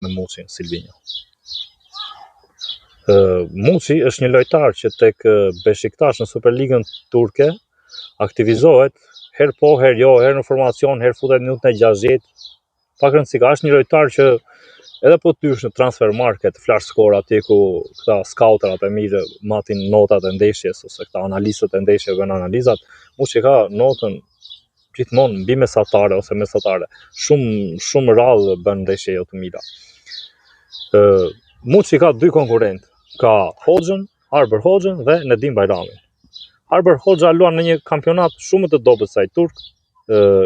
me Muçin Silvinjo. Muçi është një lojtar që tek Beşiktaş në Superligën turke aktivizohet herë po, herë jo, herë në formacion, herë futet minutën e 60. Pak rëndësika, është një lojtar që edhe po tysh në transfer market, flash score atje ku këta scouterat e mirë matin notat e ndeshjes ose këta analistët e ndeshjeve bën analizat, Muçi ka notën gjithmonë mbi mesatare ose mesatare. Shumë rrallë bën ndeshje jo të mira. Muçi ka dy konkurrentë, ka Hoxhën, Arber Hoxhën dhe Nedim Bajramin. Arber Hoxha luan në një kampionat shumë të dobët saj turk,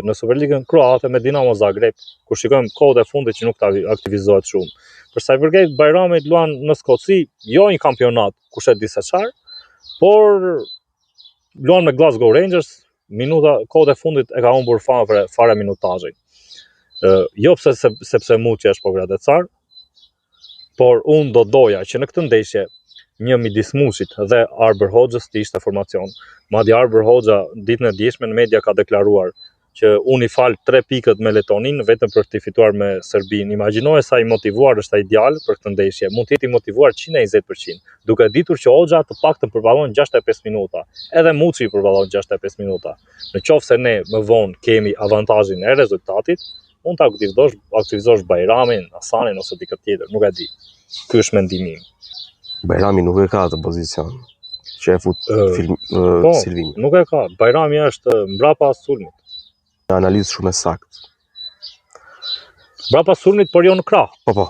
në Superligën kroate me Dinamo Zagreb, ku shikojmë kohët e fundit që nuk aktivizohet shumë. Për sa i përket Bajramit luan në Skoci, jo një kampionat kush e di se çfarë, por luan me Glasgow Rangers, kohët e fundit e ka humbur fare minutazhin. Jo sepse Muçi është progredecar, por unë do doja që në këtë ndeshje një midis Muçit dhe Arber Hoxhës të ishte formacion. Madje Arber Hoxha ditën e djeshme në media ka deklaruar që unë i fal 3 pikët me Letonin vetëm për të fituar me Serbinë. Imagjinoje sa i motivuar është ai djalë për këtë ndeshje. Mund të jetë i motivuar 120%, duke ditur që Hoxha të paktën përballon 65 minuta. Edhe Muçi përballon 65 minuta. Në qoftë se ne më vonë kemi avantazhin e rezultatit, mund ta aktivizosh Bajramin, Hasanin ose dikë tjetër, nuk e di. Ky është mendimi im. Bajrami nuk e ka atë pozicion që e fut Silvinjo. Nuk e ka. Bajrami është mbrapa sulmit. Një analizë shumë e saktë. Mbrapa sulmit, por jo në krah. Po.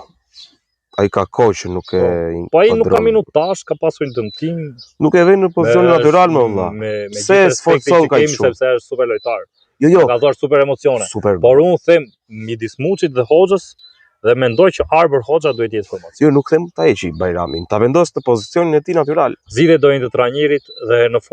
Ai ka kohë që nuk e po ai nuk ka minutazh, ka pasur një dëmtim. Nuk e vjen në pozicion natyral më valla. Se sforcon kaq shumë sepse është super lojtar. Jo. Ka dhënë super emocione. Super. Por unë them midis Muçit dhe Hoxhës dhe mendoj që Arber Hoxha duhet jetë formacion. Jo, nuk them ta heqi Bajramin, ta vendos në pozicionin e tij natyral. Zgjidhjet do jenë të trajnerit dhe në fund